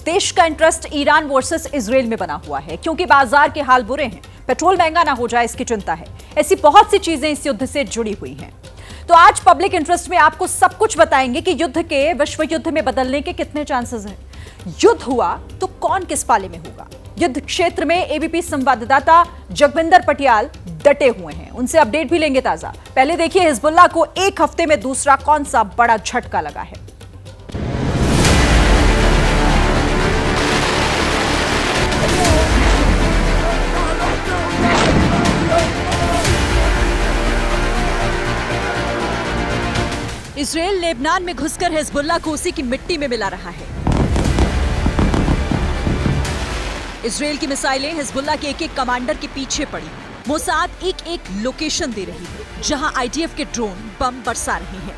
देश का interest Iran versus Israel में बना हुआ है, क्योंकि बाजार के हाल बुरे हैं, पेट्रोल महंगा ना हो जाए इसकी चिंता है। ऐसी बहुत सी चीजें इस युद्ध से जुड़ी हुई हैं। तो आज पब्लिक इंटरेस्ट में आपको सब कुछ बताएंगे कि युद्ध के विश्व युद्ध में बदलने के कितने चांसेस हैं। युद्ध हुआ तो कौन किस पाले में होगा। युद्ध क्षेत्र में एबीपी संवाददाता जगविंदर पटियाल डटे हुए हैं, उनसे अपडेट भी लेंगे ताजा। पहले देखिए हिजबुल्लाह को एक हफ्ते में दूसरा कौन सा बड़ा झटका लगा है। इजराइल लेबनान में घुसकर हिजबुल्लाह को उसी की मिट्टी में मिला रहा है। इजराइल की मिसाइलें हिजबुल्लाह के एक कमांडर के पीछे पड़ी। मोसाद एक लोकेशन दे रही है जहां आईडीएफ के ड्रोन बम बरसा रहे हैं।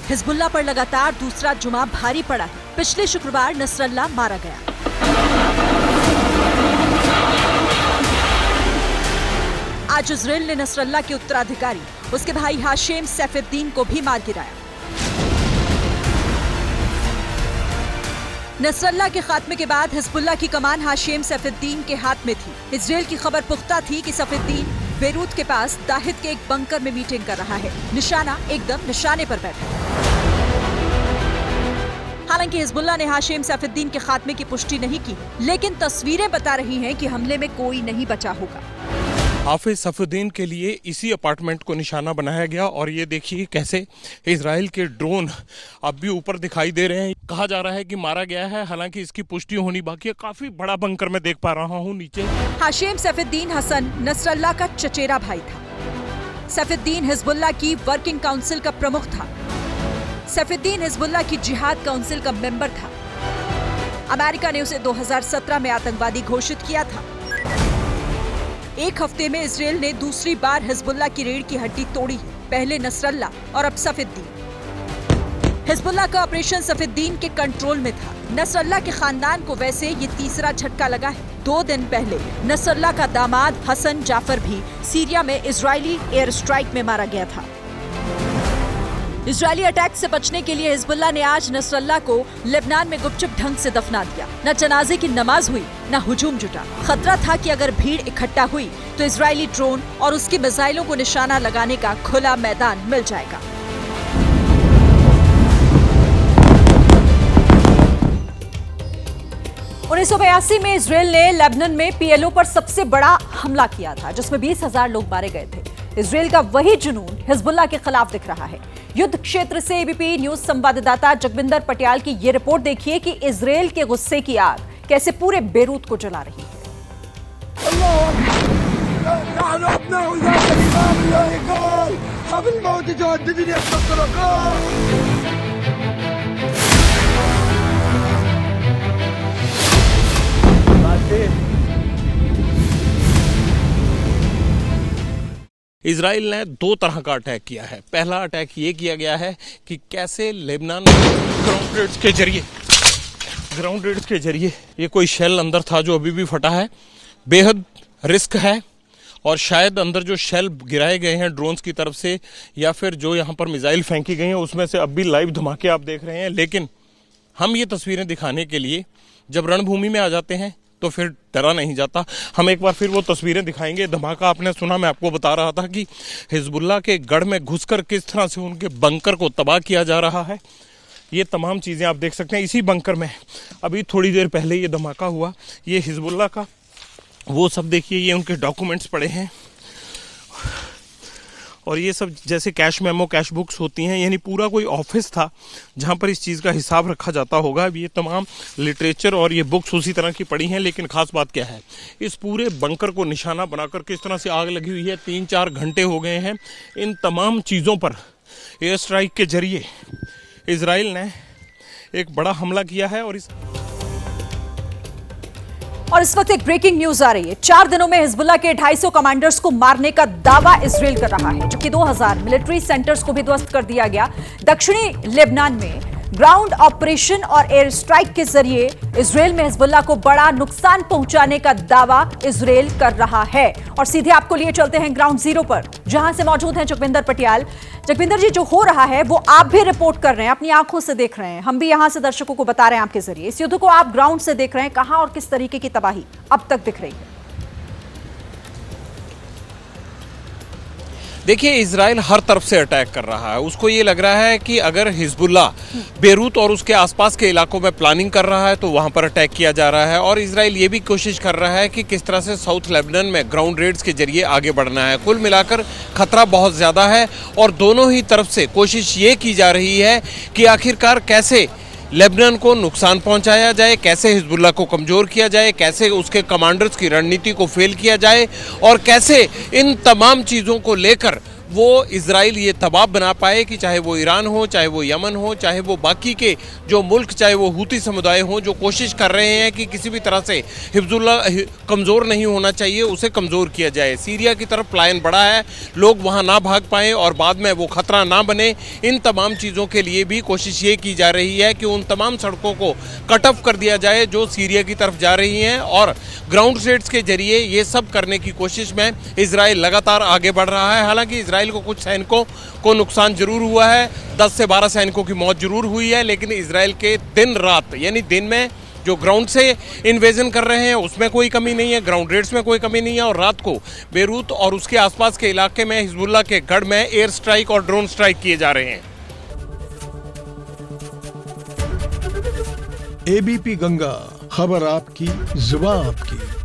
हिजबुल्लाह पर लगातार दूसरा जुमा भारी पड़ा है। पिछले शुक्रवार नसरल्ला मारा गया। आज इजराइल ने नसरल्ला के उत्तराधिकारी उसके भाई हाशिम सैफुद्दीन को भी मार गिराया। नसरल्ला के खात्मे के बाद हिजबुल्लाह की कमान हाशिम सैफुद्दीन के हाथ में थी। इजराइल की खबर पुख्ता थी कि सैफुद्दीन बेरूत के पास दाहिद के एक बंकर में मीटिंग कर रहा है। निशाना एकदम निशाने पर बैठा है। हालांकि हिजबुल्लाह ने हाशिम सैफुद्दीन के खात्मे की पुष्टि नहीं की, लेकिन तस्वीरें बता रही हैं कि हमले में कोई नहीं बचा होगा। हाफिज सैफुद्दीन के लिए इसी अपार्टमेंट को निशाना बनाया गया और ये देखिए कैसे इजराइल के ड्रोन अब भी ऊपर दिखाई दे रहे हैं। कहा जा रहा है कि मारा गया है, हालांकि इसकी पुष्टि होनी बाकी है। काफी बड़ा बंकर मैं देख पा रहा हूँ नीचे। हाशिम सैफुद्दीन हसन नसरल्लाह का चचेरा भाई था। सैफुद्दीन हिजबुल्लाह की वर्किंग काउंसिल का प्रमुख था। सैफुद्दीन हिजबुल्लाह की जिहाद काउंसिल का मेंबर था। अमेरिका ने उसे 2017 में आतंकवादी घोषित किया था। एक हफ्ते में इजराइल ने दूसरी बार हिजबुल्लाह की रीढ़ की हड्डी तोड़ी, पहले नसरल्ला और अब सैफुद्दीन। हिजबुल्लाह का ऑपरेशन सैफुद्दीन के कंट्रोल में था। नसरल्लाह के खानदान को वैसे ये तीसरा झटका लगा है। 2 दिन पहले नसरल्लाह का दामाद हसन जाफर भी सीरिया में इजरायली एयर स्ट्राइक में मारा गया था। इजरायली अटैक से बचने के लिए हिजबुल्लाह ने आज नसरल्लाह को लेबनान में गुपचुप ढंग से दफना दिया। न जनाजे की नमाज हुई, न हुजूम जुटा। खतरा था कि अगर भीड़ इकट्ठा हुई तो इजरायली ड्रोन और उसकी मिसाइलों को निशाना लगाने का खुला मैदान मिल जाएगा। उन्नीस सौ 82 में इजराइल ने लेबनान में पीएलओ पर सबसे बड़ा हमला किया था, जिसमें 20,000 लोग मारे गए थे। इजराइल का वही जुनून हिजबुल्लाह के खिलाफ दिख रहा है। युद्ध क्षेत्र से एबीपी न्यूज संवाददाता जगविंदर पटियाल की ये रिपोर्ट देखिए कि इजराइल के गुस्से की आग कैसे पूरे बेरूत को जला रही है। इजराइल ने 2 तरह का अटैक किया है। पहला अटैक ये किया गया है कि कैसे लेबनान में ग्राउंड रेड्स के जरिए ये कोई शेल अंदर था जो अभी भी फटा है। बेहद रिस्क है और शायद अंदर जो शेल गिराए गए हैं ड्रोन्स की तरफ से या फिर जो यहाँ पर मिसाइल फेंकी गई हैं उसमें से अब भी लाइव धमाके आप देख रहे हैं। लेकिन हम ये तस्वीरें दिखाने के लिए जब रणभूमि में आ जाते हैं तो फिर डरा नहीं जाता। हम एक बार फिर वो तस्वीरें दिखाएंगे। धमाका आपने सुना, मैं आपको बता रहा था कि हिजबुल्लाह के गढ़ में घुसकर किस तरह से उनके बंकर को तबाह किया जा रहा है। ये तमाम चीज़ें आप देख सकते हैं। इसी बंकर में अभी थोड़ी देर पहले ये धमाका हुआ। ये हिजबुल्लाह का वो सब देखिए, ये उनके डॉक्यूमेंट्स पड़े हैं और ये सब जैसे कैश मेमो, कैश बुक्स होती हैं, यानी पूरा कोई ऑफिस था जहाँ पर इस चीज़ का हिसाब रखा जाता होगा। अब ये तमाम लिटरेचर और ये बुक्स उसी तरह की पड़ी हैं। लेकिन ख़ास बात क्या है, इस पूरे बंकर को निशाना बनाकर किस तरह से आग लगी हुई है। 3-4 घंटे हो गए हैं। इन तमाम चीज़ों पर एयर स्ट्राइक के जरिए इजराइल ने एक बड़ा हमला किया है। और इस वक्त एक ब्रेकिंग न्यूज आ रही है। 4 दिनों में हिजबुल्लाह के 250 कमांडर्स को मारने का दावा इजराइल कर रहा है, जबकि 2000 मिलिट्री सेंटर्स को भी ध्वस्त कर दिया गया। दक्षिणी लेबनान में ग्राउंड ऑपरेशन और एयर स्ट्राइक के जरिए इजराइल में हिजबुल्लाह को बड़ा नुकसान पहुंचाने का दावा इजराइल कर रहा है। और सीधे आपको लिए चलते हैं ग्राउंड जीरो पर, जहां से मौजूद हैं जगविंदर पटियाल। जगविंदर जी, जो हो रहा है वो आप भी रिपोर्ट कर रहे हैं, अपनी आंखों से देख रहे हैं, हम भी यहां से दर्शकों को बता रहे हैं आपके जरिए। इस युद्ध को आप ग्राउंड से देख रहे हैं, कहां और किस तरीके की तबाही अब तक दिख रही है? देखिए, इजराइल हर तरफ से अटैक कर रहा है। उसको ये लग रहा है कि अगर हिजबुल्लाह बेरूत और उसके आसपास के इलाकों में प्लानिंग कर रहा है तो वहां पर अटैक किया जा रहा है। और इजराइल ये भी कोशिश कर रहा है कि किस तरह से साउथ लेबनान में ग्राउंड रेड्स के जरिए आगे बढ़ना है। कुल मिलाकर खतरा बहुत ज़्यादा है और दोनों ही तरफ से कोशिश ये की जा रही है कि आखिरकार कैसे लेबनान को नुकसान पहुंचाया जाए, कैसे हिजबुल्लाह को कमज़ोर किया जाए, कैसे उसके कमांडर्स की रणनीति को फेल किया जाए और कैसे इन तमाम चीज़ों को लेकर वो इजराइल ये दबाव बना पाए कि चाहे वो ईरान हो, चाहे वो यमन हो, चाहे वो बाकी के जो मुल्क, चाहे वो हूती समुदाय हो, जो कोशिश कर रहे हैं कि किसी भी तरह से हिजबुल्लाह कमज़ोर नहीं होना चाहिए, उसे कमज़ोर किया जाए। सीरिया की तरफ पलायन बढ़ा है, लोग वहाँ ना भाग पाएँ और बाद में वो खतरा ना बने। इन तमाम चीज़ों के लिए भी कोशिश ये की जा रही है कि उन तमाम सड़कों को कट ऑफ कर दिया जाए जो सीरिया की तरफ जा रही हैं। और ग्राउंड रेड्स के जरिए ये सब करने की कोशिश में इजराइल लगातार आगे बढ़ रहा है। हालांकि इजराइल को कुछ सैनिकों को नुकसान जरूर हुआ है, 10 से 12 सैनिकों की मौत जरूर हुई है, लेकिन इजराइल के दिन रात यानी दिन में जो ग्राउंड से इन्वेजन कर रहे हैं उसमें कोई कमी नहीं है, ग्राउंड रेड्स में कोई कमी नहीं है। और रात को बेरूत और उसके आसपास के इलाके में हिजबुल्लाह के गढ़ में एयर स्ट्राइक और ड्रोन स्ट्राइक किए जा रहे हैं। एबीपी गंगा, खबर आपकी, जुबान आपकी।